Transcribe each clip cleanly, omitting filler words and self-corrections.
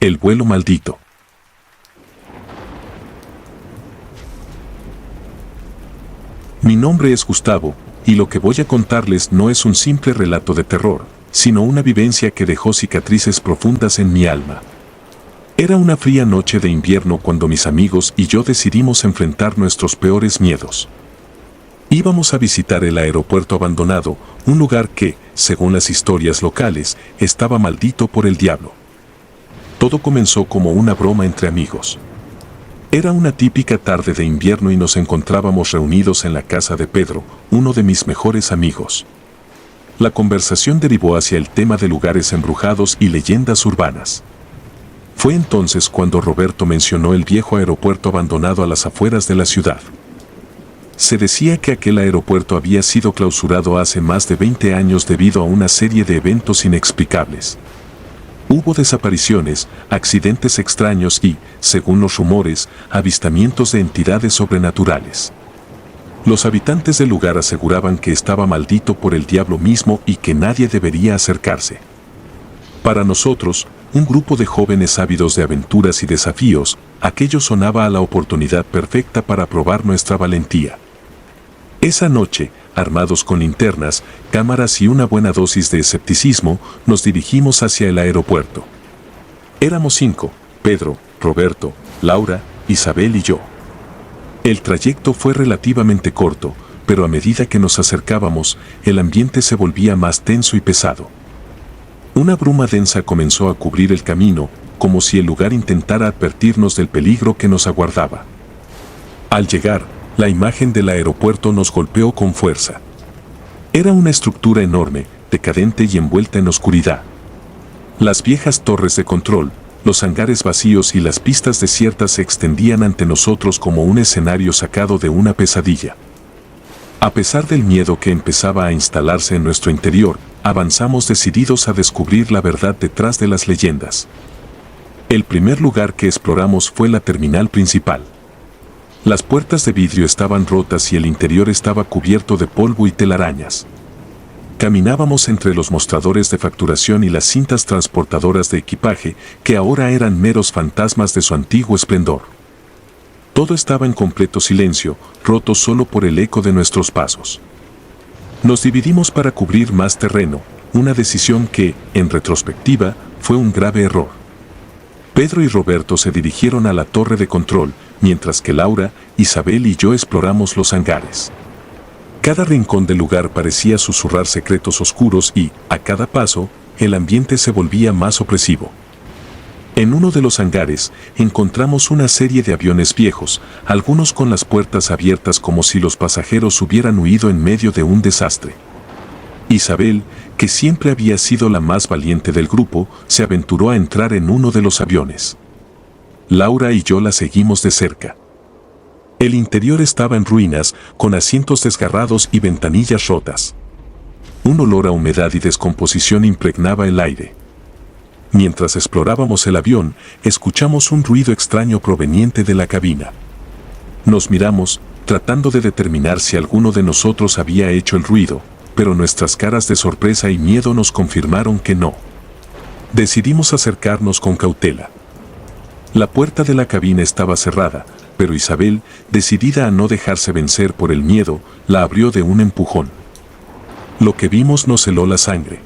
El vuelo maldito. Mi nombre es Gustavo, y lo que voy a contarles no es un simple relato de terror, sino una vivencia que dejó cicatrices profundas en mi alma. Era una fría noche de invierno cuando mis amigos y yo decidimos enfrentar nuestros peores miedos. Íbamos a visitar el aeropuerto abandonado, un lugar que, según las historias locales, estaba maldito por el diablo. Todo comenzó como una broma entre amigos. Era una típica tarde de invierno y nos encontrábamos reunidos en la casa de Pedro, uno de mis mejores amigos. La conversación derivó hacia el tema de lugares embrujados y leyendas urbanas. Fue entonces cuando Roberto mencionó el viejo aeropuerto abandonado a las afueras de la ciudad. Se decía que aquel aeropuerto había sido clausurado hace más de 20 años debido a una serie de eventos inexplicables. Hubo desapariciones, accidentes extraños y, según los rumores, avistamientos de entidades sobrenaturales. Los habitantes del lugar aseguraban que estaba maldito por el diablo mismo y que nadie debería acercarse. Para nosotros, un grupo de jóvenes ávidos de aventuras y desafíos, aquello sonaba a la oportunidad perfecta para probar nuestra valentía. Esa noche, armados con linternas, cámaras y una buena dosis de escepticismo, nos dirigimos hacia el aeropuerto. Éramos 5, Pedro, Roberto, Laura, Isabel y yo. El trayecto fue relativamente corto, pero a medida que nos acercábamos, el ambiente se volvía más tenso y pesado. Una bruma densa comenzó a cubrir el camino, como si el lugar intentara advertirnos del peligro que nos aguardaba. Al llegar, la imagen del aeropuerto nos golpeó con fuerza. Era una estructura enorme, decadente y envuelta en oscuridad. Las viejas torres de control, los hangares vacíos y las pistas desiertas se extendían ante nosotros como un escenario sacado de una pesadilla. A pesar del miedo que empezaba a instalarse en nuestro interior, avanzamos decididos a descubrir la verdad detrás de las leyendas. El primer lugar que exploramos fue la terminal principal. Las puertas de vidrio estaban rotas y el interior estaba cubierto de polvo y telarañas. Caminábamos entre los mostradores de facturación y las cintas transportadoras de equipaje, que ahora eran meros fantasmas de su antiguo esplendor. Todo estaba en completo silencio, roto solo por el eco de nuestros pasos. Nos dividimos para cubrir más terreno, una decisión que, en retrospectiva, fue un grave error. Pedro y Roberto se dirigieron a la torre de control, mientras que Laura, Isabel y yo exploramos los hangares. Cada rincón del lugar parecía susurrar secretos oscuros y, a cada paso, el ambiente se volvía más opresivo. En uno de los hangares, encontramos una serie de aviones viejos, algunos con las puertas abiertas como si los pasajeros hubieran huido en medio de un desastre. Isabel, que siempre había sido la más valiente del grupo, se aventuró a entrar en uno de los aviones. Laura y yo la seguimos de cerca. El interior estaba en ruinas, con asientos desgarrados y ventanillas rotas. Un olor a humedad y descomposición impregnaba el aire. Mientras explorábamos el avión, escuchamos un ruido extraño proveniente de la cabina. Nos miramos, tratando de determinar si alguno de nosotros había hecho el ruido, pero nuestras caras de sorpresa y miedo nos confirmaron que no. Decidimos acercarnos con cautela. La puerta de la cabina estaba cerrada, pero Isabel, decidida a no dejarse vencer por el miedo, la abrió de un empujón. Lo que vimos nos heló la sangre.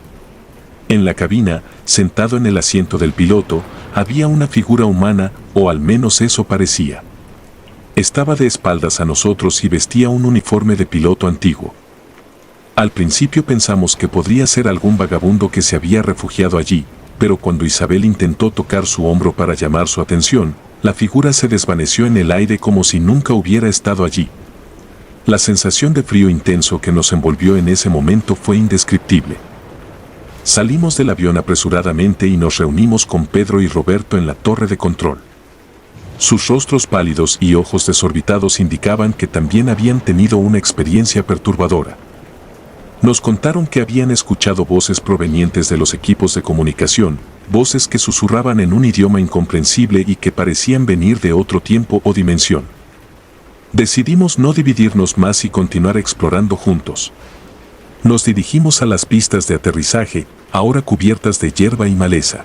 En la cabina, sentado en el asiento del piloto, había una figura humana, o al menos eso parecía. Estaba de espaldas a nosotros y vestía un uniforme de piloto antiguo. Al principio pensamos que podría ser algún vagabundo que se había refugiado allí, pero cuando Isabel intentó tocar su hombro para llamar su atención, la figura se desvaneció en el aire como si nunca hubiera estado allí. La sensación de frío intenso que nos envolvió en ese momento fue indescriptible. Salimos del avión apresuradamente y nos reunimos con Pedro y Roberto en la torre de control. Sus rostros pálidos y ojos desorbitados indicaban que también habían tenido una experiencia perturbadora. Nos contaron que habían escuchado voces provenientes de los equipos de comunicación, voces que susurraban en un idioma incomprensible y que parecían venir de otro tiempo o dimensión. Decidimos no dividirnos más y continuar explorando juntos. Nos dirigimos a las pistas de aterrizaje, ahora cubiertas de hierba y maleza.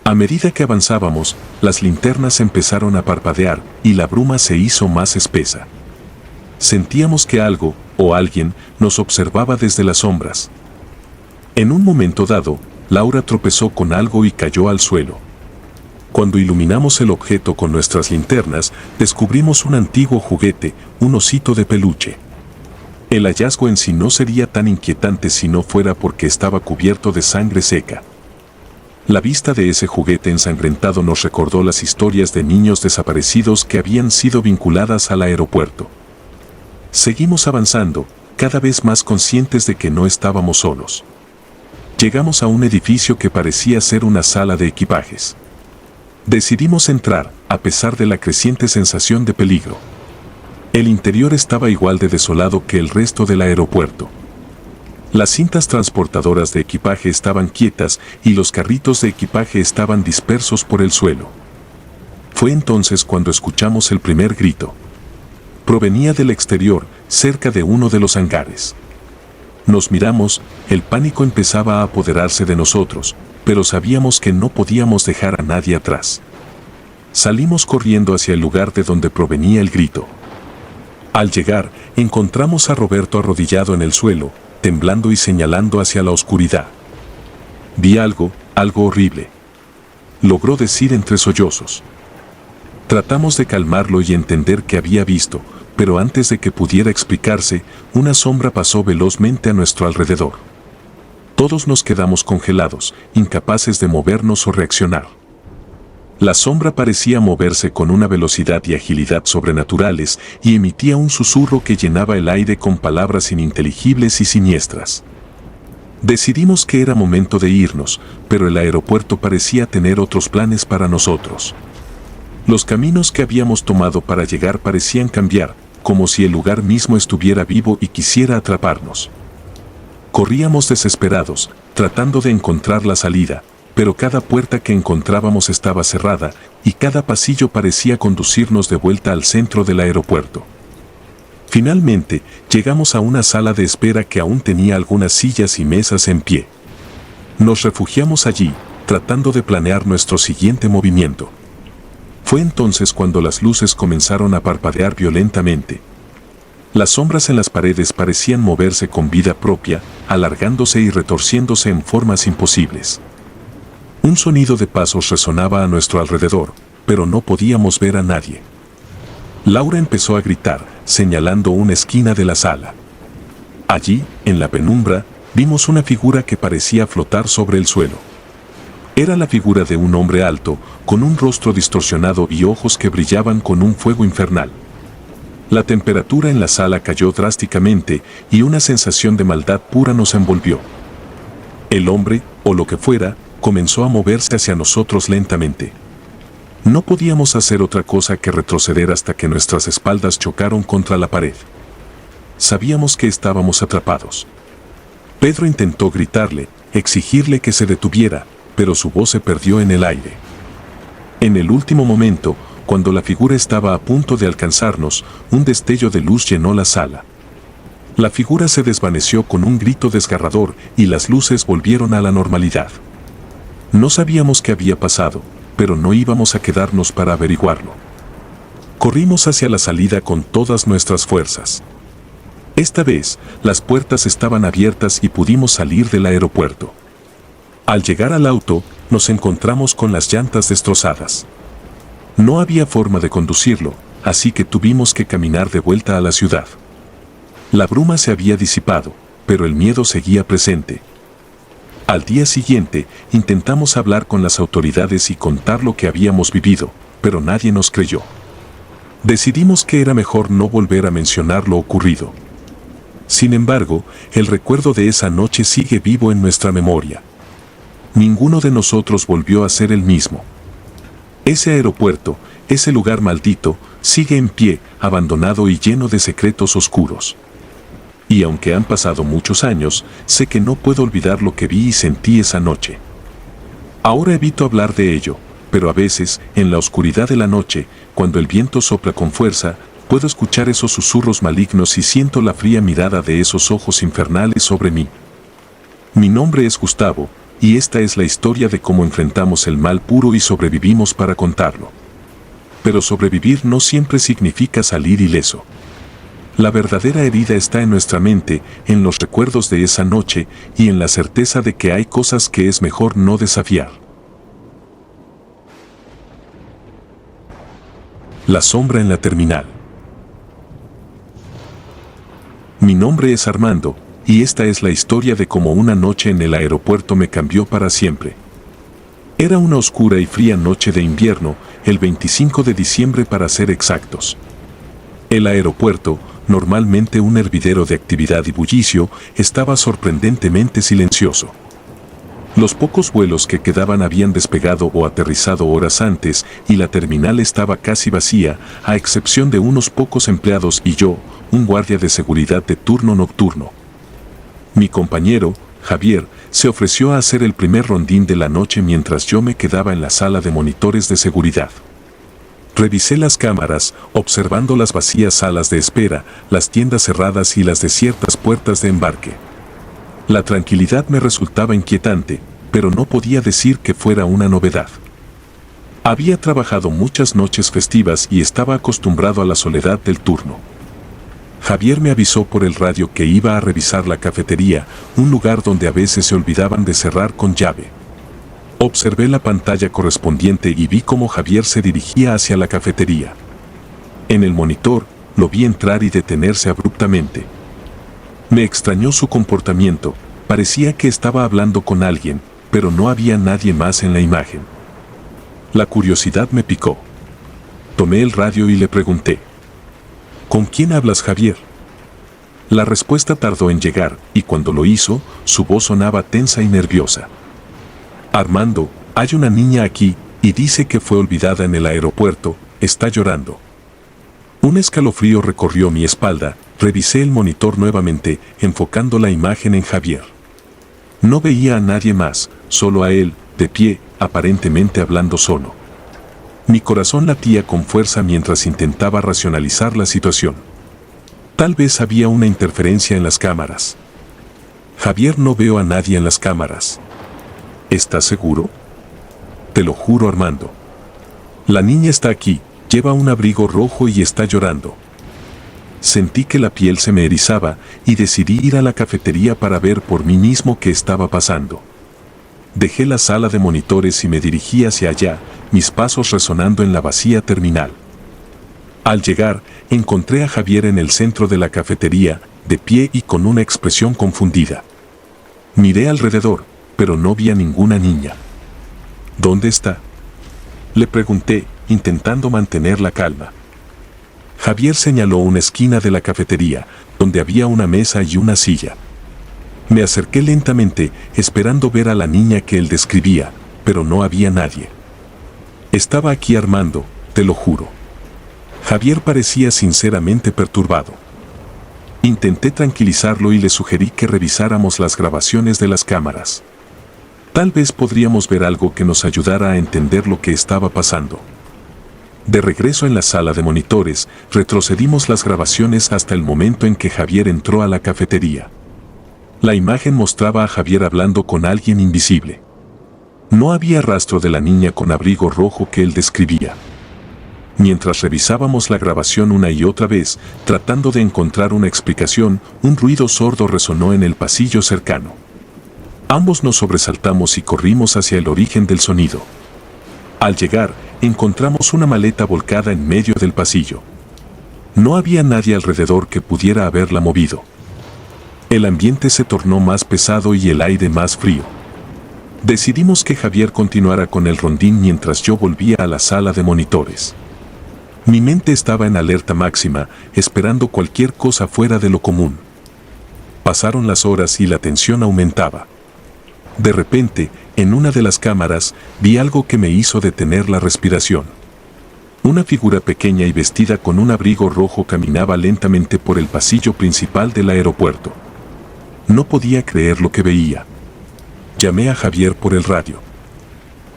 A medida que avanzábamos, las linternas empezaron a parpadear y la bruma se hizo más espesa. Sentíamos que algo, o alguien, nos observaba desde las sombras. En un momento dado, Laura tropezó con algo y cayó al suelo. Cuando iluminamos el objeto con nuestras linternas, descubrimos un antiguo juguete, un osito de peluche. El hallazgo en sí no sería tan inquietante si no fuera porque estaba cubierto de sangre seca. La vista de ese juguete ensangrentado nos recordó las historias de niños desaparecidos que habían sido vinculadas al aeropuerto. Seguimos avanzando, cada vez más conscientes de que no estábamos solos. Llegamos a un edificio que parecía ser una sala de equipajes. Decidimos entrar, a pesar de la creciente sensación de peligro. El interior estaba igual de desolado que el resto del aeropuerto. Las cintas transportadoras de equipaje estaban quietas y los carritos de equipaje estaban dispersos por el suelo. Fue entonces cuando escuchamos el primer grito. Provenía del exterior, cerca de uno de los hangares. Nos miramos, el pánico empezaba a apoderarse de nosotros, pero sabíamos que no podíamos dejar a nadie atrás. Salimos corriendo hacia el lugar de donde provenía el grito. Al llegar, encontramos a Roberto arrodillado en el suelo, temblando y señalando hacia la oscuridad. Vi algo horrible. Logró decir entre sollozos. Tratamos de calmarlo y entender qué había visto, pero antes de que pudiera explicarse, una sombra pasó velozmente a nuestro alrededor. Todos nos quedamos congelados, incapaces de movernos o reaccionar. La sombra parecía moverse con una velocidad y agilidad sobrenaturales y emitía un susurro que llenaba el aire con palabras ininteligibles y siniestras. Decidimos que era momento de irnos, pero el aeropuerto parecía tener otros planes para nosotros. Los caminos que habíamos tomado para llegar parecían cambiar, como si el lugar mismo estuviera vivo y quisiera atraparnos. Corríamos desesperados, tratando de encontrar la salida, pero cada puerta que encontrábamos estaba cerrada y cada pasillo parecía conducirnos de vuelta al centro del aeropuerto. Finalmente, llegamos a una sala de espera que aún tenía algunas sillas y mesas en pie. Nos refugiamos allí, tratando de planear nuestro siguiente movimiento. Fue entonces cuando las luces comenzaron a parpadear violentamente. Las sombras en las paredes parecían moverse con vida propia, alargándose y retorciéndose en formas imposibles. Un sonido de pasos resonaba a nuestro alrededor, pero no podíamos ver a nadie. Laura empezó a gritar, señalando una esquina de la sala. Allí, en la penumbra, vimos una figura que parecía flotar sobre el suelo. Era la figura de un hombre alto, con un rostro distorsionado y ojos que brillaban con un fuego infernal. La temperatura en la sala cayó drásticamente y una sensación de maldad pura nos envolvió. El hombre, o lo que fuera, comenzó a moverse hacia nosotros lentamente. No podíamos hacer otra cosa que retroceder hasta que nuestras espaldas chocaron contra la pared. Sabíamos que estábamos atrapados. Pedro intentó gritarle, exigirle que se detuviera, pero su voz se perdió en el aire. En el último momento, cuando la figura estaba a punto de alcanzarnos, un destello de luz llenó la sala. La figura se desvaneció con un grito desgarrador y las luces volvieron a la normalidad. No sabíamos qué había pasado, pero no íbamos a quedarnos para averiguarlo. Corrimos hacia la salida con todas nuestras fuerzas. Esta vez, las puertas estaban abiertas y pudimos salir del aeropuerto. Al llegar al auto, nos encontramos con las llantas destrozadas. No había forma de conducirlo, así que tuvimos que caminar de vuelta a la ciudad. La bruma se había disipado, pero el miedo seguía presente. Al día siguiente, intentamos hablar con las autoridades y contar lo que habíamos vivido, pero nadie nos creyó. Decidimos que era mejor no volver a mencionar lo ocurrido. Sin embargo, el recuerdo de esa noche sigue vivo en nuestra memoria. Ninguno de nosotros volvió a ser el mismo. Ese aeropuerto, ese lugar maldito, sigue en pie, abandonado y lleno de secretos oscuros. Y aunque han pasado muchos años, sé que no puedo olvidar lo que vi y sentí esa noche. Ahora evito hablar de ello, pero a veces, en la oscuridad de la noche, cuando el viento sopla con fuerza, puedo escuchar esos susurros malignos y siento la fría mirada de esos ojos infernales sobre mí. Mi nombre es Gustavo, y esta es la historia de cómo enfrentamos el mal puro y sobrevivimos para contarlo. Pero sobrevivir no siempre significa salir ileso. La verdadera herida está en nuestra mente, en los recuerdos de esa noche y en la certeza de que hay cosas que es mejor no desafiar. La sombra en la terminal. Mi nombre es Armando, y esta es la historia de cómo una noche en el aeropuerto me cambió para siempre. Era una oscura y fría noche de invierno, el 25 de diciembre para ser exactos. El aeropuerto, normalmente un hervidero de actividad y bullicio, estaba sorprendentemente silencioso. Los pocos vuelos que quedaban habían despegado o aterrizado horas antes y la terminal estaba casi vacía, a excepción de unos pocos empleados y yo, un guardia de seguridad de turno nocturno. Mi compañero, Javier, se ofreció a hacer el primer rondín de la noche mientras yo me quedaba en la sala de monitores de seguridad. Revisé las cámaras, observando las vacías salas de espera, las tiendas cerradas y las desiertas puertas de embarque. La tranquilidad me resultaba inquietante, pero no podía decir que fuera una novedad. Había trabajado muchas noches festivas y estaba acostumbrado a la soledad del turno. Javier me avisó por el radio que iba a revisar la cafetería, un lugar donde a veces se olvidaban de cerrar con llave. Observé la pantalla correspondiente y vi cómo Javier se dirigía hacia la cafetería. En el monitor, lo vi entrar y detenerse abruptamente. Me extrañó su comportamiento, parecía que estaba hablando con alguien, pero no había nadie más en la imagen. La curiosidad me picó. Tomé el radio y le pregunté: ¿Con quién hablas, Javier? La respuesta tardó en llegar, y cuando lo hizo, su voz sonaba tensa y nerviosa. Armando, hay una niña aquí, y dice que fue olvidada en el aeropuerto, está llorando. Un escalofrío recorrió mi espalda, revisé el monitor nuevamente, enfocando la imagen en Javier. No veía a nadie más, solo a él, de pie, aparentemente hablando solo. Mi corazón latía con fuerza mientras intentaba racionalizar la situación. Tal vez había una interferencia en las cámaras. Javier, no veo a nadie en las cámaras. ¿Estás seguro? Te lo juro, Armando. La niña está aquí, lleva un abrigo rojo y está llorando. Sentí que la piel se me erizaba y decidí ir a la cafetería para ver por mí mismo qué estaba pasando. Dejé la sala de monitores y me dirigí hacia allá, mis pasos resonando en la vacía terminal. Al llegar, encontré a Javier en el centro de la cafetería, de pie y con una expresión confundida. Miré alrededor, pero no vi a ninguna niña. ¿Dónde está?, le pregunté, intentando mantener la calma. Javier señaló una esquina de la cafetería, donde había una mesa y una silla. Me acerqué lentamente, esperando ver a la niña que él describía, pero no había nadie. Estaba aquí, Armando, te lo juro. Javier parecía sinceramente perturbado. Intenté tranquilizarlo y le sugerí que revisáramos las grabaciones de las cámaras. Tal vez podríamos ver algo que nos ayudara a entender lo que estaba pasando. De regreso en la sala de monitores, retrocedimos las grabaciones hasta el momento en que Javier entró a la cafetería. La imagen mostraba a Javier hablando con alguien invisible. No había rastro de la niña con abrigo rojo que él describía. Mientras revisábamos la grabación una y otra vez, tratando de encontrar una explicación, un ruido sordo resonó en el pasillo cercano. Ambos nos sobresaltamos y corrimos hacia el origen del sonido. Al llegar, encontramos una maleta volcada en medio del pasillo. No había nadie alrededor que pudiera haberla movido. El ambiente se tornó más pesado y el aire más frío. Decidimos que Javier continuara con el rondín mientras yo volvía a la sala de monitores. Mi mente estaba en alerta máxima, esperando cualquier cosa fuera de lo común. Pasaron las horas y la tensión aumentaba. De repente, en una de las cámaras, vi algo que me hizo detener la respiración. Una figura pequeña y vestida con un abrigo rojo caminaba lentamente por el pasillo principal del aeropuerto. No podía creer lo que veía. Llamé a Javier por el radio.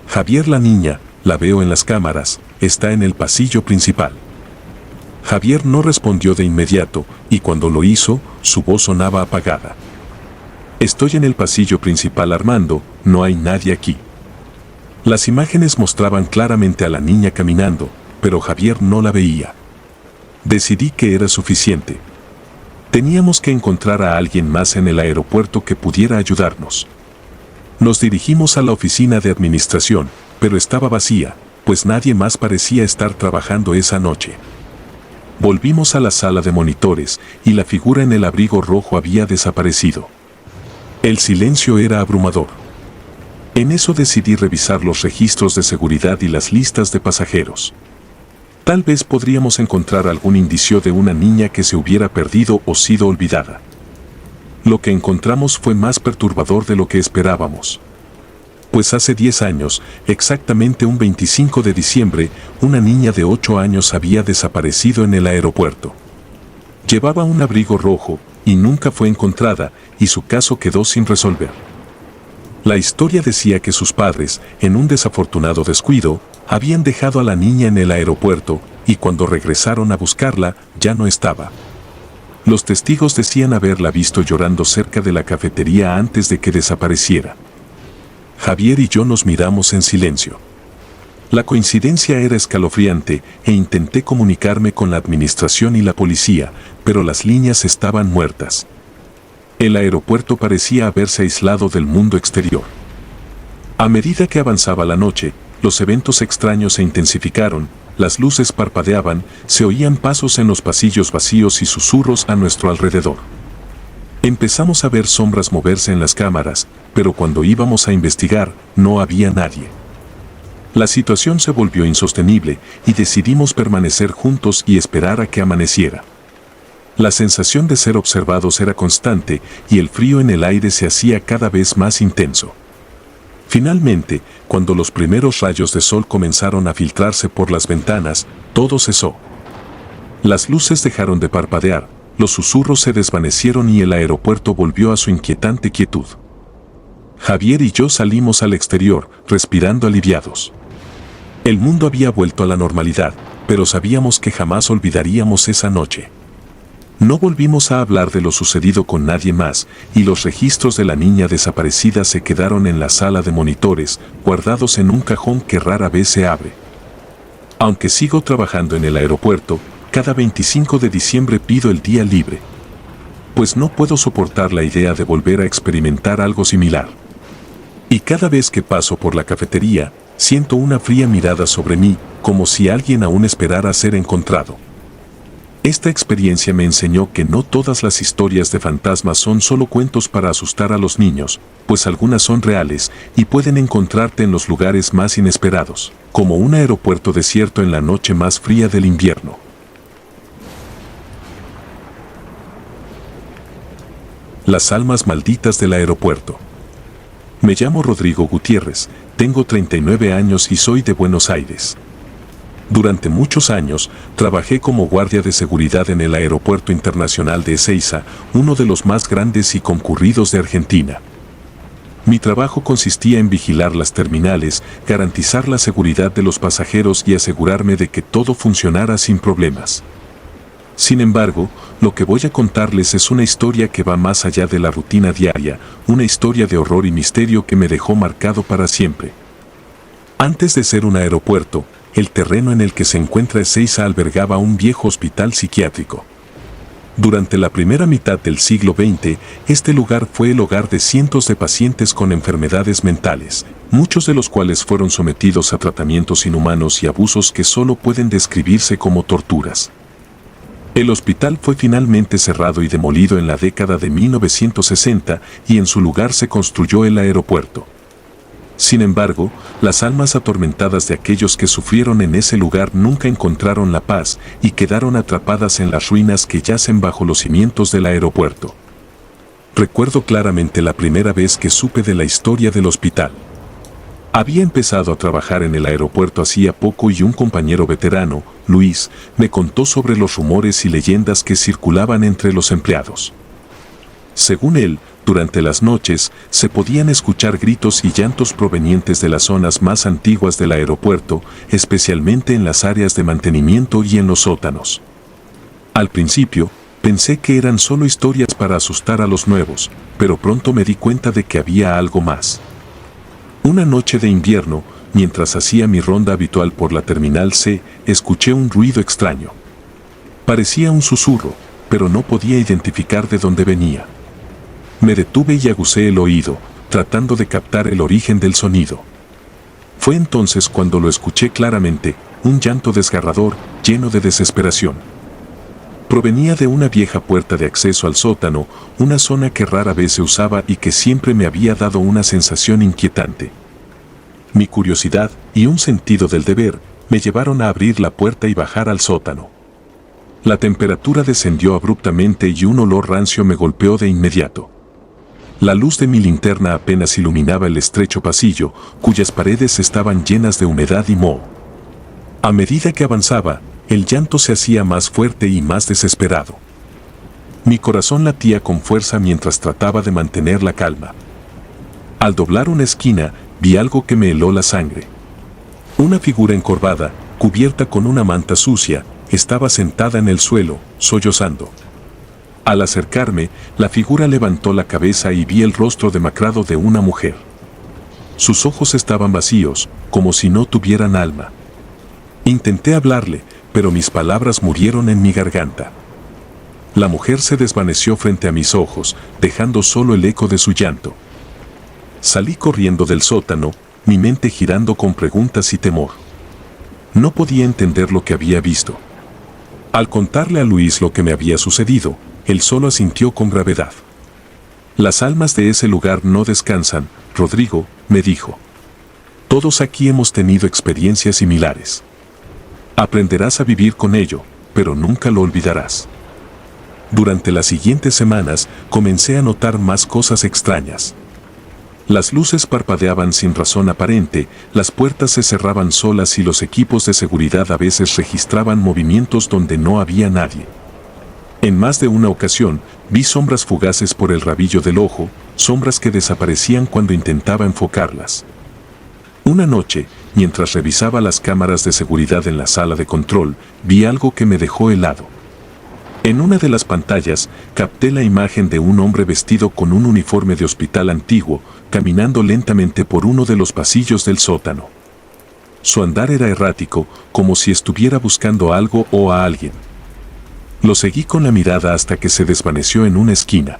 Javier, la niña, la veo en las cámaras, está en el pasillo principal. Javier no respondió de inmediato, y cuando lo hizo, su voz sonaba apagada. Estoy en el pasillo principal, Armando, no hay nadie aquí. Las imágenes mostraban claramente a la niña caminando, pero Javier no la veía. Decidí que era suficiente. Teníamos que encontrar a alguien más en el aeropuerto que pudiera ayudarnos. Nos dirigimos a la oficina de administración, pero estaba vacía, pues nadie más parecía estar trabajando esa noche. Volvimos a la sala de monitores y la figura en el abrigo rojo había desaparecido. El silencio era abrumador. En eso decidí revisar los registros de seguridad y las listas de pasajeros. Tal vez podríamos encontrar algún indicio de una niña que se hubiera perdido o sido olvidada. Lo que encontramos fue más perturbador de lo que esperábamos. Pues hace 10 años, exactamente un 25 de diciembre, una niña de 8 años había desaparecido en el aeropuerto. Llevaba un abrigo rojo y nunca fue encontrada, y su caso quedó sin resolver. La historia decía que sus padres, en un desafortunado descuido, habían dejado a la niña en el aeropuerto, y cuando regresaron a buscarla, ya no estaba. Los testigos decían haberla visto llorando cerca de la cafetería antes de que desapareciera. Javier y yo nos miramos en silencio. La coincidencia era escalofriante e intenté comunicarme con la administración y la policía, pero las líneas estaban muertas. El aeropuerto parecía haberse aislado del mundo exterior. A medida que avanzaba la noche, los eventos extraños se intensificaron, las luces parpadeaban, se oían pasos en los pasillos vacíos y susurros a nuestro alrededor. Empezamos a ver sombras moverse en las cámaras, pero cuando íbamos a investigar, no había nadie. La situación se volvió insostenible y decidimos permanecer juntos y esperar a que amaneciera. La sensación de ser observados era constante y el frío en el aire se hacía cada vez más intenso. Finalmente, cuando los primeros rayos de sol comenzaron a filtrarse por las ventanas, todo cesó. Las luces dejaron de parpadear, los susurros se desvanecieron y el aeropuerto volvió a su inquietante quietud. Javier y yo salimos al exterior, respirando aliviados. El mundo había vuelto a la normalidad, pero sabíamos que jamás olvidaríamos esa noche. No volvimos a hablar de lo sucedido con nadie más, y los registros de la niña desaparecida se quedaron en la sala de monitores, guardados en un cajón que rara vez se abre. Aunque sigo trabajando en el aeropuerto, cada 25 de diciembre pido el día libre. Pues no puedo soportar la idea de volver a experimentar algo similar. Y cada vez que paso por la cafetería, siento una fría mirada sobre mí, como si alguien aún esperara ser encontrado. Esta experiencia me enseñó que no todas las historias de fantasmas son solo cuentos para asustar a los niños, pues algunas son reales y pueden encontrarte en los lugares más inesperados, como un aeropuerto desierto en la noche más fría del invierno. Las almas malditas del aeropuerto. Me llamo Rodrigo Gutiérrez, tengo 39 años y soy de Buenos Aires. Durante muchos años, trabajé como guardia de seguridad en el Aeropuerto Internacional de Ezeiza, uno de los más grandes y concurridos de Argentina. Mi trabajo consistía en vigilar las terminales, garantizar la seguridad de los pasajeros y asegurarme de que todo funcionara sin problemas. Sin embargo, lo que voy a contarles es una historia que va más allá de la rutina diaria, una historia de horror y misterio que me dejó marcado para siempre. Antes de ser un aeropuerto, el terreno en el que se encuentra Ezeiza albergaba un viejo hospital psiquiátrico. Durante la primera mitad del siglo XX, este lugar fue el hogar de cientos de pacientes con enfermedades mentales, muchos de los cuales fueron sometidos a tratamientos inhumanos y abusos que solo pueden describirse como torturas. El hospital fue finalmente cerrado y demolido en la década de 1960 y en su lugar se construyó el aeropuerto. Sin embargo, las almas atormentadas de aquellos que sufrieron en ese lugar nunca encontraron la paz y quedaron atrapadas en las ruinas que yacen bajo los cimientos del aeropuerto. Recuerdo claramente la primera vez que supe de la historia del hospital. Había empezado a trabajar en el aeropuerto hacía poco y un compañero veterano, Luis, me contó sobre los rumores y leyendas que circulaban entre los empleados. Según él, durante las noches, se podían escuchar gritos y llantos provenientes de las zonas más antiguas del aeropuerto, especialmente en las áreas de mantenimiento y en los sótanos. Al principio, Pensé que eran solo historias para asustar a los nuevos, pero pronto me di cuenta de que había algo más. Una noche de invierno, mientras hacía mi ronda habitual por la Terminal C, escuché un ruido extraño. Parecía un susurro, pero no podía identificar de dónde venía. Me detuve y aguzé el oído, tratando de captar el origen del sonido. Fue entonces cuando lo escuché claramente, un llanto desgarrador, lleno de desesperación. Provenía de una vieja puerta de acceso al sótano, una zona que rara vez se usaba y que siempre me había dado una sensación inquietante. Mi curiosidad y un sentido del deber me llevaron a abrir la puerta y bajar al sótano. La temperatura descendió abruptamente y un olor rancio me golpeó de inmediato. La luz de mi linterna apenas iluminaba el estrecho pasillo, cuyas paredes estaban llenas de humedad y moho. A medida que avanzaba, el llanto se hacía más fuerte y más desesperado. Mi corazón latía con fuerza mientras trataba de mantener la calma. Al doblar una esquina, vi algo que me heló la sangre. Una figura encorvada, cubierta con una manta sucia, estaba sentada en el suelo, sollozando. Al acercarme, la figura levantó la cabeza y vi el rostro demacrado de una mujer. Sus ojos estaban vacíos, como si no tuvieran alma. Intenté hablarle, pero mis palabras murieron en mi garganta. La mujer se desvaneció frente a mis ojos, dejando solo el eco de su llanto. Salí corriendo del sótano, mi mente girando con preguntas y temor. No podía entender lo que había visto. Al contarle a Luis lo que me había sucedido, él solo asintió con gravedad. Las almas de ese lugar no descansan, Rodrigo, me dijo. Todos aquí hemos tenido experiencias similares. Aprenderás a vivir con ello, pero nunca lo olvidarás. Durante las siguientes semanas, comencé a notar más cosas extrañas. Las luces parpadeaban sin razón aparente, las puertas se cerraban solas y los equipos de seguridad a veces registraban movimientos donde no había nadie. En más de una ocasión, vi sombras fugaces por el rabillo del ojo, sombras que desaparecían cuando intentaba enfocarlas. Una noche, mientras revisaba las cámaras de seguridad en la sala de control, vi algo que me dejó helado. En una de las pantallas, capté la imagen de un hombre vestido con un uniforme de hospital antiguo, caminando lentamente por uno de los pasillos del sótano. Su andar era errático, como si estuviera buscando algo o a alguien. Lo seguí con la mirada hasta que se desvaneció en una esquina.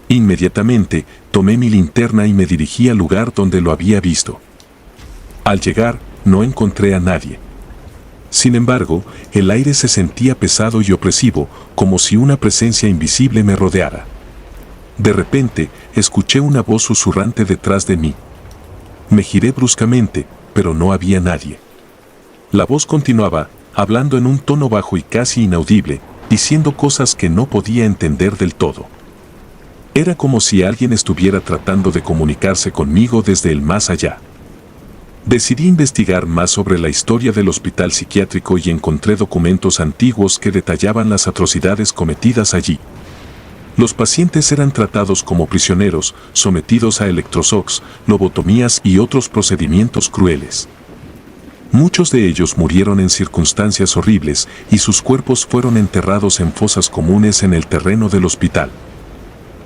Inmediatamente, tomé mi linterna y me dirigí al lugar donde lo había visto. Al llegar, no encontré a nadie. Sin embargo, el aire se sentía pesado y opresivo, como si una presencia invisible me rodeara. De repente, escuché una voz susurrante detrás de mí. Me giré bruscamente, pero no había nadie. La voz continuaba, hablando en un tono bajo y casi inaudible, diciendo cosas que no podía entender del todo. Era como si alguien estuviera tratando de comunicarse conmigo desde el más allá. Decidí investigar más sobre la historia del hospital psiquiátrico y encontré documentos antiguos que detallaban las atrocidades cometidas allí. Los pacientes eran tratados como prisioneros, sometidos a electroshocks, lobotomías y otros procedimientos crueles. Muchos de ellos murieron en circunstancias horribles y sus cuerpos fueron enterrados en fosas comunes en el terreno del hospital.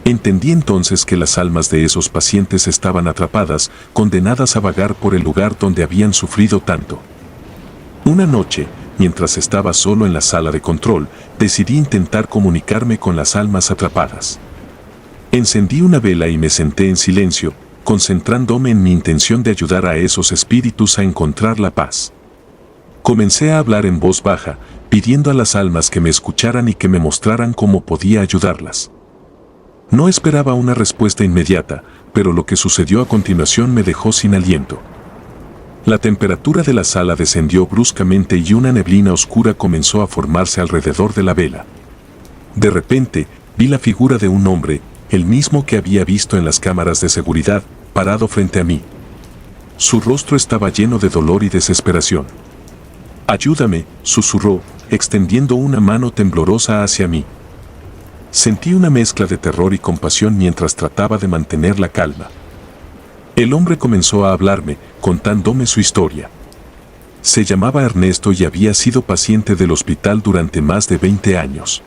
Entendí entonces que las almas de esos pacientes estaban atrapadas, condenadas a vagar por el lugar donde habían sufrido tanto. Una noche, mientras estaba solo en la sala de control, decidí intentar comunicarme con las almas atrapadas. Encendí una vela y me senté en silencio, concentrándome en mi intención de ayudar a esos espíritus a encontrar la paz. Comencé a hablar en voz baja, pidiendo a las almas que me escucharan y que me mostraran cómo podía ayudarlas. No esperaba una respuesta inmediata, pero lo que sucedió a continuación me dejó sin aliento. La temperatura de la sala descendió bruscamente y una neblina oscura comenzó a formarse alrededor de la vela. De repente, vi la figura de un hombre, el mismo que había visto en las cámaras de seguridad, parado frente a mí. Su rostro estaba lleno de dolor y desesperación. «Ayúdame», susurró, extendiendo una mano temblorosa hacia mí. Sentí una mezcla de terror y compasión mientras trataba de mantener la calma. El hombre comenzó a hablarme, contándome su historia. Se llamaba Ernesto y había sido paciente del hospital durante más de 20 años.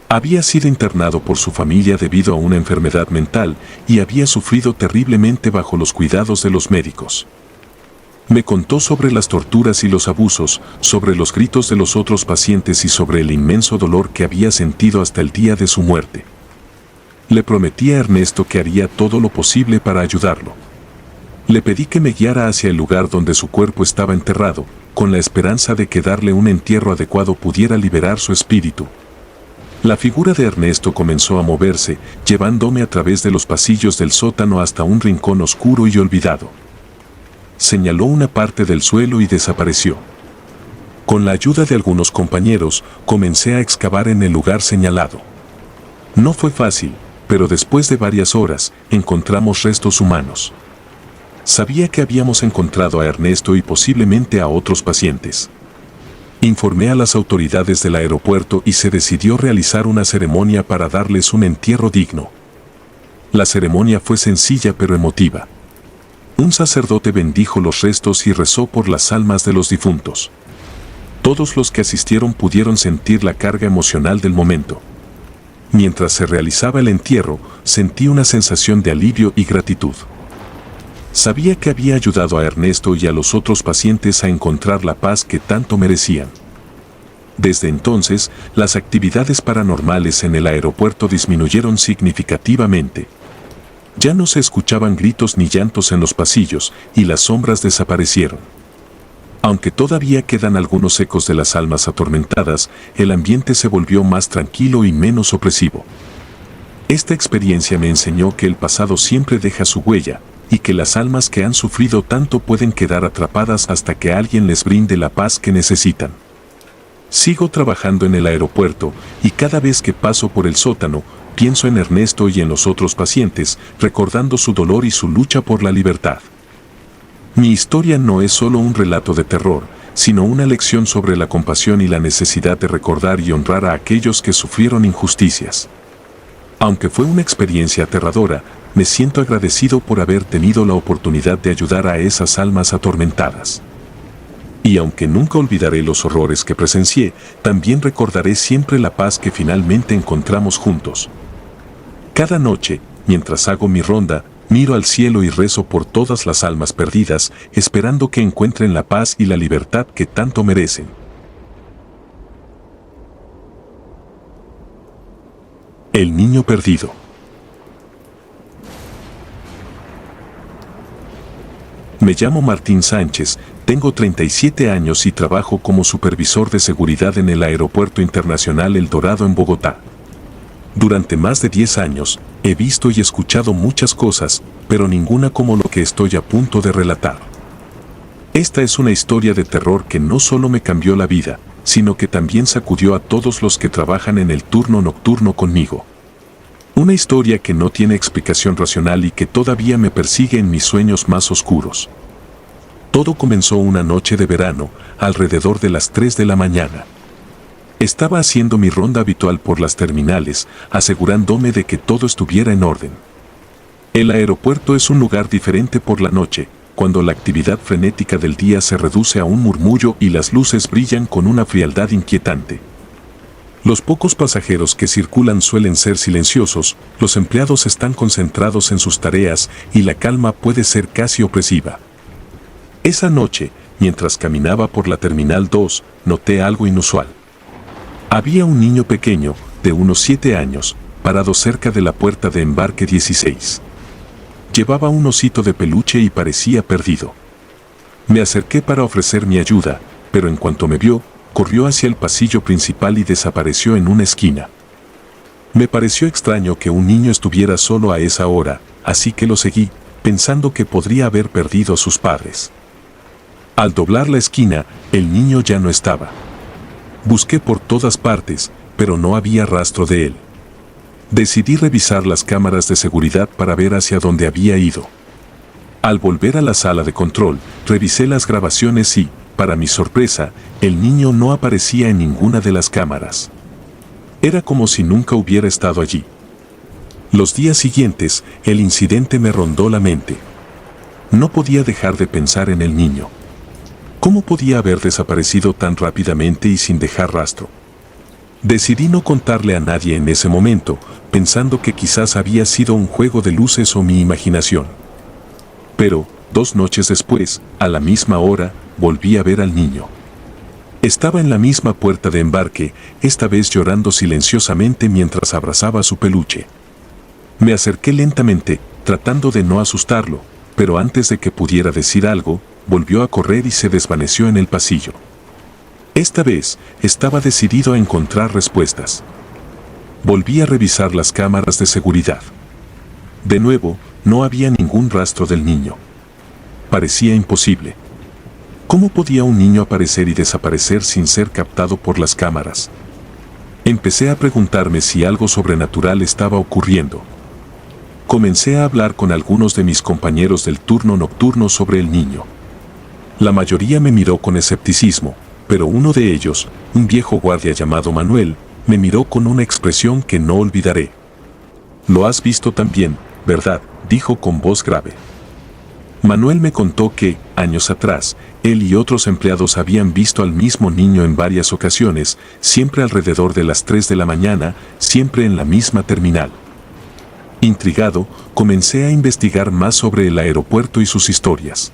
Había sido internado por su familia debido a una enfermedad mental y había sufrido terriblemente bajo los cuidados de los médicos. Me contó sobre las torturas y los abusos, sobre los gritos de los otros pacientes y sobre el inmenso dolor que había sentido hasta el día de su muerte. Le prometí a Ernesto que haría todo lo posible para ayudarlo. Le pedí que me guiara hacia el lugar donde su cuerpo estaba enterrado, con la esperanza de que darle un entierro adecuado pudiera liberar su espíritu. La figura de Ernesto comenzó a moverse, llevándome a través de los pasillos del sótano hasta un rincón oscuro y olvidado. Señaló una parte del suelo y desapareció. Con la ayuda de algunos compañeros, comencé a excavar en el lugar señalado. No fue fácil, pero después de varias horas, encontramos restos humanos. Sabía que habíamos encontrado a Ernesto y posiblemente a otros pacientes. Informé a las autoridades del aeropuerto y se decidió realizar una ceremonia para darles un entierro digno. La ceremonia fue sencilla pero emotiva. Un sacerdote bendijo los restos y rezó por las almas de los difuntos. Todos los que asistieron pudieron sentir la carga emocional del momento. Mientras se realizaba el entierro, sentí una sensación de alivio y gratitud. Sabía que había ayudado a Ernesto y a los otros pacientes a encontrar la paz que tanto merecían. Desde entonces, las actividades paranormales en el aeropuerto disminuyeron significativamente. Ya no se escuchaban gritos ni llantos en los pasillos, y las sombras desaparecieron. Aunque todavía quedan algunos ecos de las almas atormentadas, el ambiente se volvió más tranquilo y menos opresivo. Esta experiencia me enseñó que el pasado siempre deja su huella, y que las almas que han sufrido tanto pueden quedar atrapadas hasta que alguien les brinde la paz que necesitan. Sigo trabajando en el aeropuerto, y cada vez que paso por el sótano, pienso en Ernesto y en los otros pacientes, recordando su dolor y su lucha por la libertad. Mi historia no es solo un relato de terror, sino una lección sobre la compasión y la necesidad de recordar y honrar a aquellos que sufrieron injusticias. Aunque fue una experiencia aterradora, me siento agradecido por haber tenido la oportunidad de ayudar a esas almas atormentadas. Y aunque nunca olvidaré los horrores que presencié, también recordaré siempre la paz que finalmente encontramos juntos. Cada noche, mientras hago mi ronda, miro al cielo y rezo por todas las almas perdidas, esperando que encuentren la paz y la libertad que tanto merecen. El niño perdido. Me llamo Martín Sánchez, tengo 37 años y trabajo como supervisor de seguridad en el Aeropuerto Internacional El Dorado en Bogotá. Durante más de 10 años, he visto y escuchado muchas cosas, pero ninguna como lo que estoy a punto de relatar. Esta es una historia de terror que no solo me cambió la vida, sino que también sacudió a todos los que trabajan en el turno nocturno conmigo. Una historia que no tiene explicación racional y que todavía me persigue en mis sueños más oscuros. Todo comenzó una noche de verano, alrededor de las 3 de la mañana. Estaba haciendo mi ronda habitual por las terminales, asegurándome de que todo estuviera en orden. El aeropuerto es un lugar diferente por la noche, cuando la actividad frenética del día se reduce a un murmullo y las luces brillan con una frialdad inquietante. Los pocos pasajeros que circulan suelen ser silenciosos, los empleados están concentrados en sus tareas y la calma puede ser casi opresiva. Esa noche, mientras caminaba por la Terminal 2, noté algo inusual. Había un niño pequeño, de unos 7 años, parado cerca de la puerta de embarque 16. Llevaba un osito de peluche y parecía perdido. Me acerqué para ofrecer mi ayuda, pero en cuanto me vio, corrió hacia el pasillo principal y desapareció en una esquina. Me pareció extraño que un niño estuviera solo a esa hora, así que lo seguí, pensando que podría haber perdido a sus padres. Al doblar la esquina, el niño ya no estaba. Busqué por todas partes, pero no había rastro de él. Decidí revisar las cámaras de seguridad para ver hacia dónde había ido. Al volver a la sala de control, revisé las grabaciones y, para mi sorpresa, el niño no aparecía en ninguna de las cámaras. Era como si nunca hubiera estado allí. Los días siguientes, el incidente me rondó la mente. No podía dejar de pensar en el niño. ¿Cómo podía haber desaparecido tan rápidamente y sin dejar rastro? Decidí no contarle a nadie en ese momento, pensando que quizás había sido un juego de luces o mi imaginación. Pero, 2 noches después, a la misma hora, volví a ver al niño. Estaba en la misma puerta de embarque, esta vez llorando silenciosamente mientras abrazaba su peluche. Me acerqué lentamente, tratando de no asustarlo, pero antes de que pudiera decir algo, volvió a correr y se desvaneció en el pasillo. Esta vez, estaba decidido a encontrar respuestas. Volví a revisar las cámaras de seguridad. De nuevo, no había ningún rastro del niño. Parecía imposible. ¿Cómo podía un niño aparecer y desaparecer sin ser captado por las cámaras? Empecé a preguntarme si algo sobrenatural estaba ocurriendo. Comencé a hablar con algunos de mis compañeros del turno nocturno sobre el niño. La mayoría me miró con escepticismo, pero uno de ellos, un viejo guardia llamado Manuel, me miró con una expresión que no olvidaré. «Lo has visto también, ¿verdad?», dijo con voz grave. Manuel me contó que, años atrás, él y otros empleados habían visto al mismo niño en varias ocasiones, siempre alrededor de las 3 de la mañana, siempre en la misma terminal. Intrigado, comencé a investigar más sobre el aeropuerto y sus historias.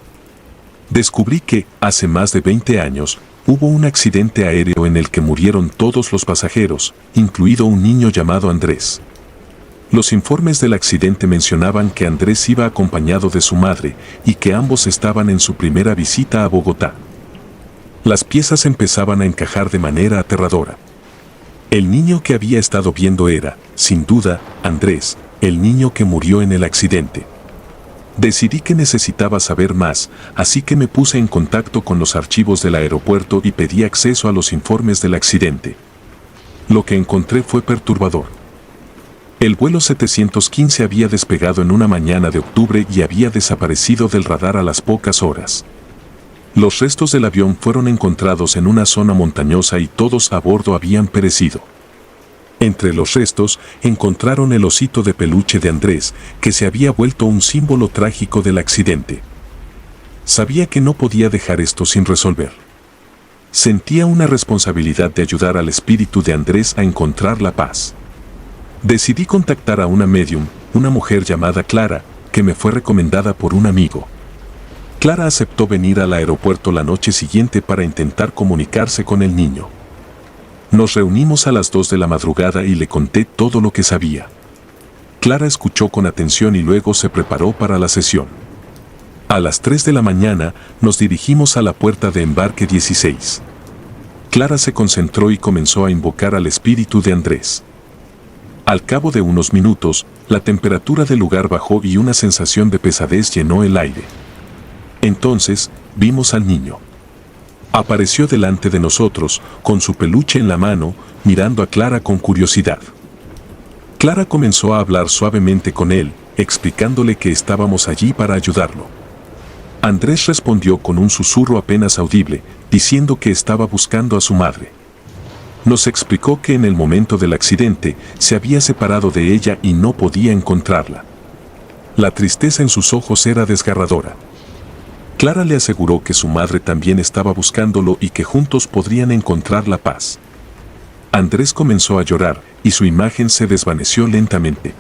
Descubrí que, hace más de 20 años, hubo un accidente aéreo en el que murieron todos los pasajeros, incluido un niño llamado Andrés. Los informes del accidente mencionaban que Andrés iba acompañado de su madre y que ambos estaban en su primera visita a Bogotá. Las piezas empezaban a encajar de manera aterradora. El niño que había estado viendo era, sin duda, Andrés, el niño que murió en el accidente. Decidí que necesitaba saber más, así que me puse en contacto con los archivos del aeropuerto y pedí acceso a los informes del accidente. Lo que encontré fue perturbador. El vuelo 715 había despegado en una mañana de octubre y había desaparecido del radar a las pocas horas. Los restos del avión fueron encontrados en una zona montañosa y todos a bordo habían perecido. Entre los restos, encontraron el osito de peluche de Andrés, que se había vuelto un símbolo trágico del accidente. Sabía que no podía dejar esto sin resolver. Sentía una responsabilidad de ayudar al espíritu de Andrés a encontrar la paz. Decidí contactar a una medium, una mujer llamada Clara, que me fue recomendada por un amigo. Clara aceptó venir al aeropuerto la noche siguiente para intentar comunicarse con el niño. Nos reunimos a las 2 de la madrugada y le conté todo lo que sabía. Clara escuchó con atención y luego se preparó para la sesión. A las 3 de la mañana nos dirigimos a la puerta de embarque 16. Clara se concentró y comenzó a invocar al espíritu de Andrés. Al cabo de unos minutos, la temperatura del lugar bajó y una sensación de pesadez llenó el aire. Entonces, vimos al niño. Apareció delante de nosotros, con su peluche en la mano, mirando a Clara con curiosidad. Clara comenzó a hablar suavemente con él, explicándole que estábamos allí para ayudarlo. Andrés respondió con un susurro apenas audible, diciendo que estaba buscando a su madre. Nos explicó que en el momento del accidente se había separado de ella y no podía encontrarla. La tristeza en sus ojos era desgarradora. Clara le aseguró que su madre también estaba buscándolo y que juntos podrían encontrar la paz. Andrés comenzó a llorar y su imagen se desvaneció lentamente.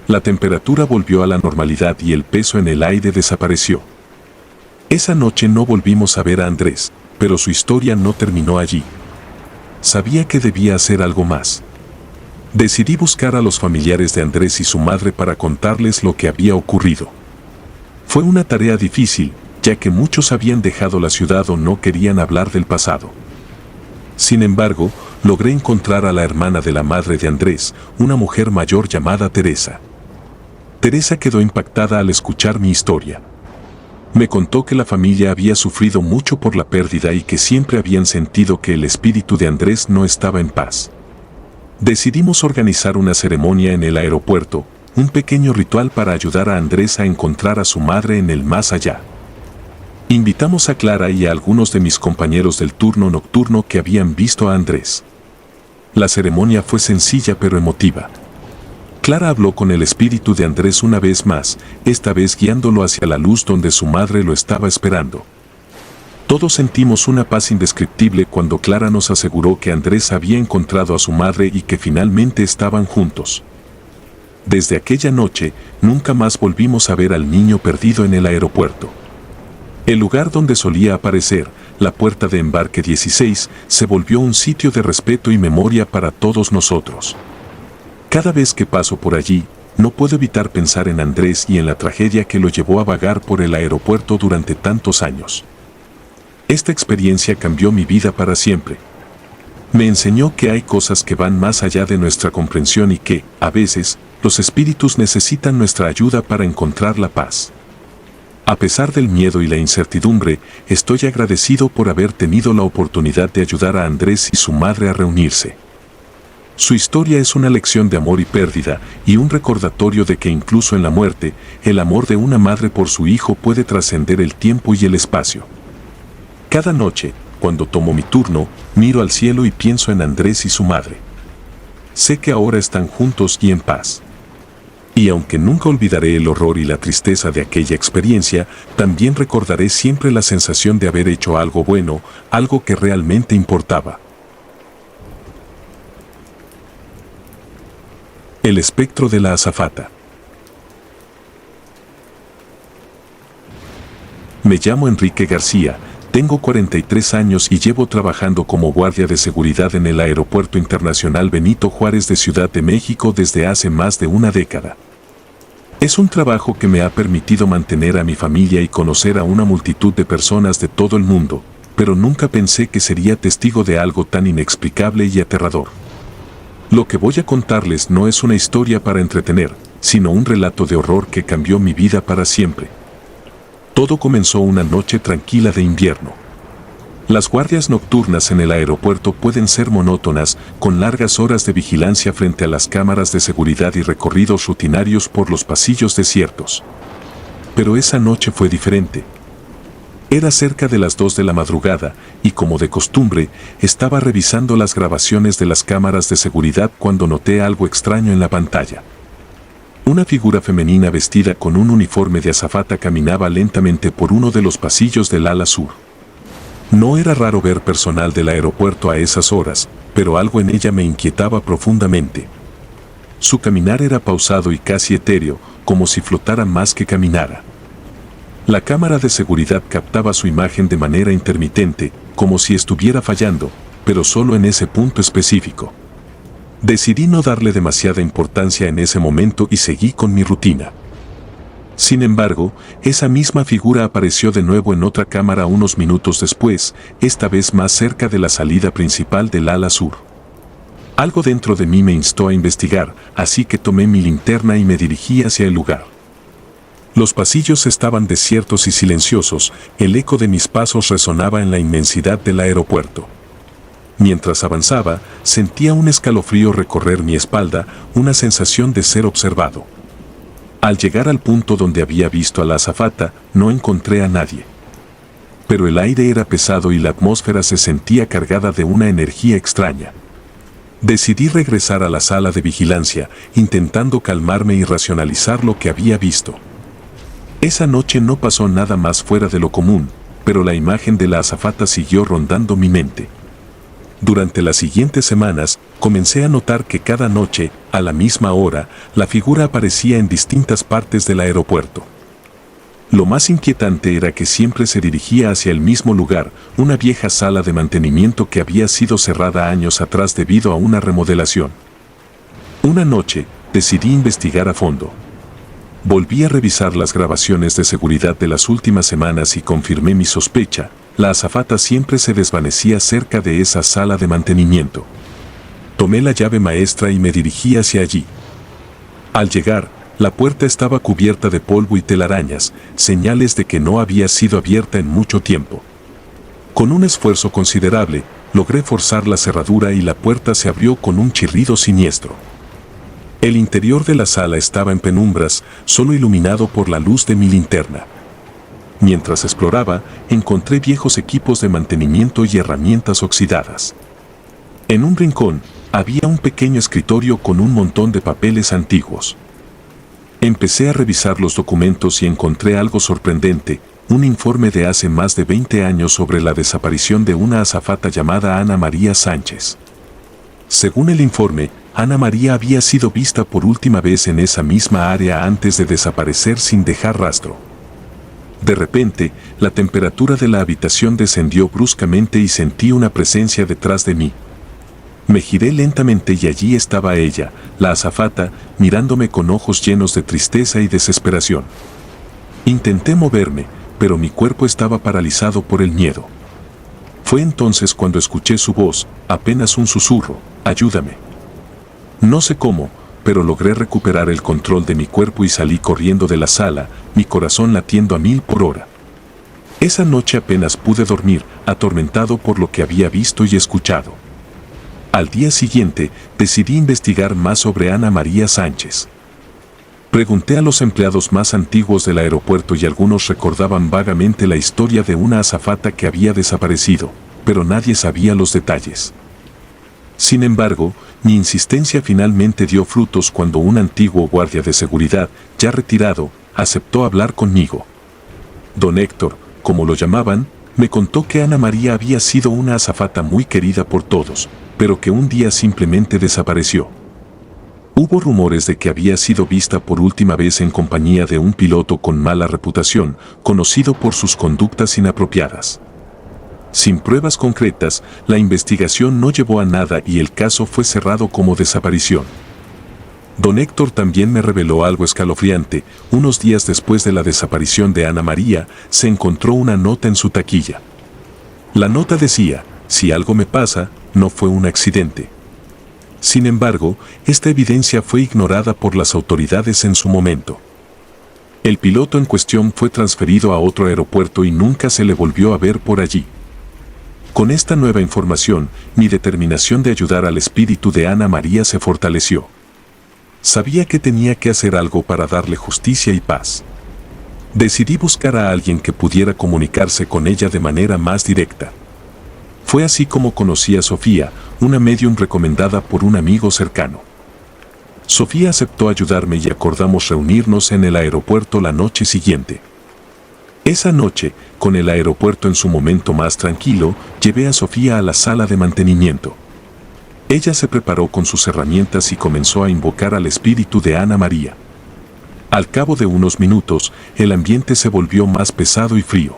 La temperatura volvió a la normalidad y el peso en el aire desapareció. Esa noche no volvimos a ver a Andrés, pero su historia no terminó allí. Sabía que debía hacer algo más. Decidí buscar a los familiares de Andrés y su madre para contarles lo que había ocurrido. Fue una tarea difícil, ya que muchos habían dejado la ciudad o no querían hablar del pasado. Sin embargo, logré encontrar a la hermana de la madre de Andrés, una mujer mayor llamada Teresa. Teresa quedó impactada al escuchar mi historia. Me contó que la familia había sufrido mucho por la pérdida y que siempre habían sentido que el espíritu de Andrés no estaba en paz. Decidimos organizar una ceremonia en el aeropuerto, un pequeño ritual para ayudar a Andrés a encontrar a su madre en el más allá. Invitamos a Clara y a algunos de mis compañeros del turno nocturno que habían visto a Andrés. La ceremonia fue sencilla pero emotiva. Clara habló con el espíritu de Andrés una vez más, esta vez guiándolo hacia la luz donde su madre lo estaba esperando. Todos sentimos una paz indescriptible cuando Clara nos aseguró que Andrés había encontrado a su madre y que finalmente estaban juntos. Desde aquella noche, nunca más volvimos a ver al niño perdido en el aeropuerto. El lugar donde solía aparecer, la puerta de embarque 16, se volvió un sitio de respeto y memoria para todos nosotros. Cada vez que paso por allí, no puedo evitar pensar en Andrés y en la tragedia que lo llevó a vagar por el aeropuerto durante tantos años. Esta experiencia cambió mi vida para siempre. Me enseñó que hay cosas que van más allá de nuestra comprensión y que, a veces, los espíritus necesitan nuestra ayuda para encontrar la paz. A pesar del miedo y la incertidumbre, estoy agradecido por haber tenido la oportunidad de ayudar a Andrés y su madre a reunirse. Su historia es una lección de amor y pérdida, y un recordatorio de que incluso en la muerte, el amor de una madre por su hijo puede trascender el tiempo y el espacio. Cada noche, cuando tomo mi turno, miro al cielo y pienso en Andrés y su madre. Sé que ahora están juntos y en paz. Y aunque nunca olvidaré el horror y la tristeza de aquella experiencia, también recordaré siempre la sensación de haber hecho algo bueno, algo que realmente importaba. El espectro de la azafata. Me llamo Enrique García, tengo 43 años y llevo trabajando como guardia de seguridad en el Aeropuerto Internacional Benito Juárez de Ciudad de México desde hace más de una década. Es un trabajo que me ha permitido mantener a mi familia y conocer a una multitud de personas de todo el mundo, pero nunca pensé que sería testigo de algo tan inexplicable y aterrador. Lo que voy a contarles no es una historia para entretener, sino un relato de horror que cambió mi vida para siempre. Todo comenzó una noche tranquila de invierno. Las guardias nocturnas en el aeropuerto pueden ser monótonas, con largas horas de vigilancia frente a las cámaras de seguridad y recorridos rutinarios por los pasillos desiertos. Pero esa noche fue diferente. Era cerca de las 2 de la madrugada, y como de costumbre, estaba revisando las grabaciones de las cámaras de seguridad cuando noté algo extraño en la pantalla. Una figura femenina vestida con un uniforme de azafata caminaba lentamente por uno de los pasillos del ala sur. No era raro ver personal del aeropuerto a esas horas, pero algo en ella me inquietaba profundamente. Su caminar era pausado y casi etéreo, como si flotara más que caminara. La cámara de seguridad captaba su imagen de manera intermitente, como si estuviera fallando, pero solo en ese punto específico. Decidí no darle demasiada importancia en ese momento y seguí con mi rutina. Sin embargo, esa misma figura apareció de nuevo en otra cámara unos minutos después, esta vez más cerca de la salida principal del ala sur. Algo dentro de mí me instó a investigar, así que tomé mi linterna y me dirigí hacia el lugar. Los pasillos estaban desiertos y silenciosos, el eco de mis pasos resonaba en la inmensidad del aeropuerto. Mientras avanzaba, sentía un escalofrío recorrer mi espalda, una sensación de ser observado. Al llegar al punto donde había visto a la azafata, no encontré a nadie. Pero el aire era pesado y la atmósfera se sentía cargada de una energía extraña. Decidí regresar a la sala de vigilancia, intentando calmarme y racionalizar lo que había visto. Esa noche no pasó nada más fuera de lo común, pero la imagen de la azafata siguió rondando mi mente. Durante las siguientes semanas, comencé a notar que cada noche, a la misma hora, la figura aparecía en distintas partes del aeropuerto. Lo más inquietante era que siempre se dirigía hacia el mismo lugar, una vieja sala de mantenimiento que había sido cerrada años atrás debido a una remodelación. Una noche, decidí investigar a fondo. Volví a revisar las grabaciones de seguridad de las últimas semanas y confirmé mi sospecha. La azafata siempre se desvanecía cerca de esa sala de mantenimiento. Tomé la llave maestra y me dirigí hacia allí. Al llegar, la puerta estaba cubierta de polvo y telarañas, señales de que no había sido abierta en mucho tiempo. Con un esfuerzo considerable, logré forzar la cerradura y la puerta se abrió con un chirrido siniestro. El interior de la sala estaba en penumbras, solo iluminado por la luz de mi linterna. Mientras exploraba, encontré viejos equipos de mantenimiento y herramientas oxidadas. En un rincón, había un pequeño escritorio con un montón de papeles antiguos. Empecé a revisar los documentos y encontré algo sorprendente, un informe de hace más de 20 años sobre la desaparición de una azafata llamada Ana María Sánchez. Según el informe, Ana María había sido vista por última vez en esa misma área antes de desaparecer sin dejar rastro. De repente, la temperatura de la habitación descendió bruscamente y sentí una presencia detrás de mí. Me giré lentamente y allí estaba ella, la azafata, mirándome con ojos llenos de tristeza y desesperación. Intenté moverme, pero mi cuerpo estaba paralizado por el miedo. Fue entonces cuando escuché su voz, apenas un susurro: «Ayúdame». No sé cómo, pero logré recuperar el control de mi cuerpo y salí corriendo de la sala, mi corazón latiendo a 1000 por hora. Esa noche apenas pude dormir, atormentado por lo que había visto y escuchado. Al día siguiente, decidí investigar más sobre Ana María Sánchez. Pregunté a los empleados más antiguos del aeropuerto y algunos recordaban vagamente la historia de una azafata que había desaparecido, pero nadie sabía los detalles. Sin embargo, mi insistencia finalmente dio frutos cuando un antiguo guardia de seguridad, ya retirado, aceptó hablar conmigo. Don Héctor, como lo llamaban, me contó que Ana María había sido una azafata muy querida por todos, pero que un día simplemente desapareció. Hubo rumores de que había sido vista por última vez en compañía de un piloto con mala reputación, conocido por sus conductas inapropiadas. Sin pruebas concretas, la investigación no llevó a nada y el caso fue cerrado como desaparición. Don Héctor también me reveló algo escalofriante. Unos días después de la desaparición de Ana María, se encontró una nota en su taquilla. La nota decía: «Si algo me pasa, no fue un accidente». Sin embargo, esta evidencia fue ignorada por las autoridades en su momento. El piloto en cuestión fue transferido a otro aeropuerto y nunca se le volvió a ver por allí. Con esta nueva información, mi determinación de ayudar al espíritu de Ana María se fortaleció. Sabía que tenía que hacer algo para darle justicia y paz. Decidí buscar a alguien que pudiera comunicarse con ella de manera más directa. Fue así como conocí a Sofía, una médium recomendada por un amigo cercano. Sofía aceptó ayudarme y acordamos reunirnos en el aeropuerto la noche siguiente. Esa noche, con el aeropuerto en su momento más tranquilo, llevé a Sofía a la sala de mantenimiento. Ella se preparó con sus herramientas y comenzó a invocar al espíritu de Ana María. Al cabo de unos minutos, el ambiente se volvió más pesado y frío.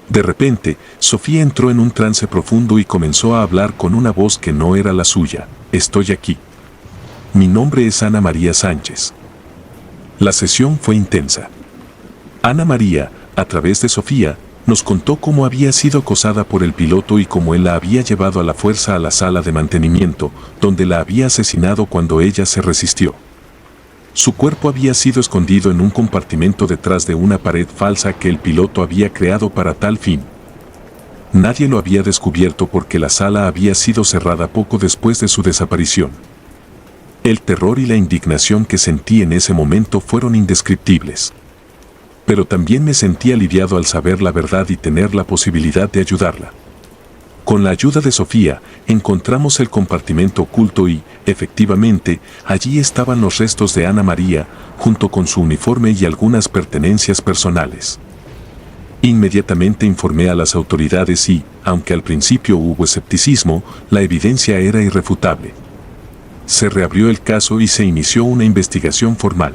De repente, Sofía entró en un trance profundo y comenzó a hablar con una voz que no era la suya: «Estoy aquí. Mi nombre es Ana María Sánchez». La sesión fue intensa. Ana María, a través de Sofía, nos contó cómo había sido acosada por el piloto y cómo él la había llevado a la fuerza a la sala de mantenimiento, donde la había asesinado cuando ella se resistió. Su cuerpo había sido escondido en un compartimento detrás de una pared falsa que el piloto había creado para tal fin. Nadie lo había descubierto porque la sala había sido cerrada poco después de su desaparición. El terror y la indignación que sentí en ese momento fueron indescriptibles. Pero también me sentí aliviado al saber la verdad y tener la posibilidad de ayudarla. Con la ayuda de Sofía, encontramos el compartimento oculto y, efectivamente, allí estaban los restos de Ana María, junto con su uniforme y algunas pertenencias personales. Inmediatamente informé a las autoridades y, aunque al principio hubo escepticismo, la evidencia era irrefutable. Se reabrió el caso y se inició una investigación formal.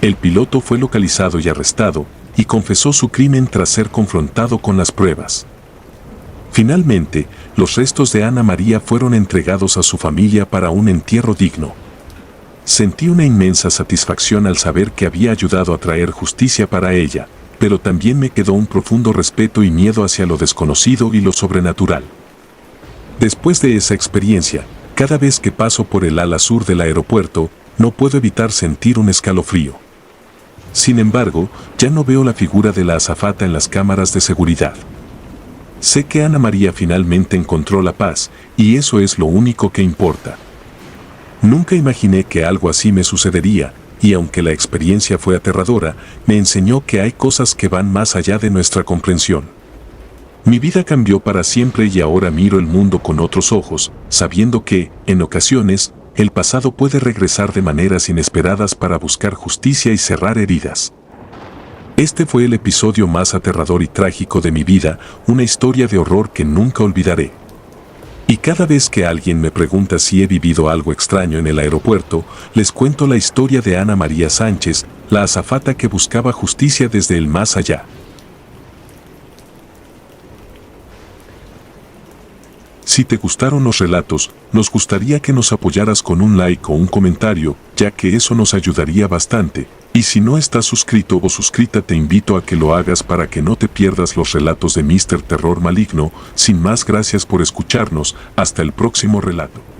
El piloto fue localizado y arrestado, y confesó su crimen tras ser confrontado con las pruebas. Finalmente, los restos de Ana María fueron entregados a su familia para un entierro digno. Sentí una inmensa satisfacción al saber que había ayudado a traer justicia para ella, pero también me quedó un profundo respeto y miedo hacia lo desconocido y lo sobrenatural. Después de esa experiencia, cada vez que paso por el ala sur del aeropuerto, no puedo evitar sentir un escalofrío. Sin embargo, ya no veo la figura de la azafata en las cámaras de seguridad. Sé que Ana María finalmente encontró la paz, y eso es lo único que importa. Nunca imaginé que algo así me sucedería, y aunque la experiencia fue aterradora, me enseñó que hay cosas que van más allá de nuestra comprensión. Mi vida cambió para siempre y ahora miro el mundo con otros ojos, sabiendo que, en ocasiones, el pasado puede regresar de maneras inesperadas para buscar justicia y cerrar heridas. Este fue el episodio más aterrador y trágico de mi vida, una historia de horror que nunca olvidaré. Y cada vez que alguien me pregunta si he vivido algo extraño en el aeropuerto, les cuento la historia de Ana María Sánchez, la azafata que buscaba justicia desde el más allá. Si te gustaron los relatos, nos gustaría que nos apoyaras con un like o un comentario, ya que eso nos ayudaría bastante. Y si no estás suscrito o suscrita, te invito a que lo hagas para que no te pierdas los relatos de Mr. Terror Maligno. Sin más, gracias por escucharnos. Hasta el próximo relato.